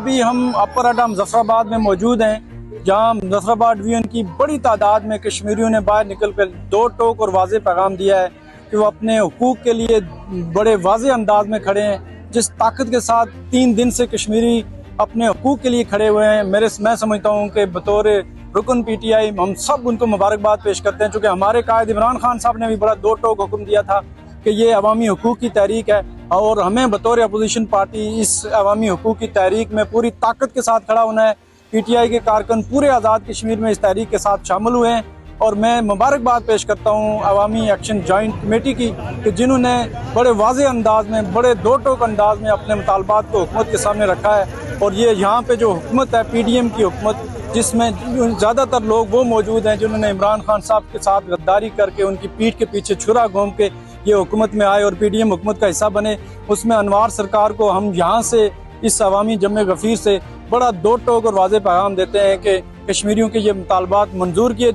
अभी हम अपर अडा मुजफ्फराबाद में मौजूद हैं, जहां मुजफ्फराबाद डिवीजन की बड़ी तादाद में कश्मीरियों ने बाहर निकल कर दो टोक और वाज़े पैगाम दिया है कि वो अपने हुकूक के लिए बड़े वाज़े अंदाज में खड़े हैं। जिस ताकत के साथ 3 दिन से कश्मीरी अपने हुकूक के लिए खड़े हुए हैं, मैं समझता हूँ कि बतौर रुकन PTI हम सब उनको मुबारकबाद पेश करते हैं, चूँकि हमारे कायद इमरान खान साहब ने भी बड़ा दो टोक हुक्म दिया था कि ये अवामी हुकूक की तहरीक है और हमें बतौर अपोजिशन पार्टी इस अवामी हुकूक की तहरीक में पूरी ताकत के साथ खड़ा होना है। PTI के कारकुन पूरे आज़ाद कश्मीर में इस तहरीक के साथ शामिल हुए हैं और मैं मुबारकबाद पेश करता हूँ अवामी एक्शन जॉइंट कमेटी की कि जिन्होंने बड़े वाज़े अंदाज में, बड़े दो टोक अंदाज में अपने मुतालबात को हुकूमत के सामने रखा है। और ये यहाँ पे जो हुकूमत है PDM की हुकूमत, जिसमें ज़्यादातर लोग वो मौजूद हैं जिन्होंने इमरान खान साहब के साथ गद्दारी करके उनकी पीठ के पीछे छुरा घूम के ये हुकूमत में आए और PDM हुकूमत का हिस्सा बने, उसमें अनवार सरकार को हम यहाँ से इस अवामी जमे गफीर से बड़ा दो टोक और वाज़े पैगाम देते हैं कि कश्मीरियों के ये मुतालबात मंजूर किए जाएँ।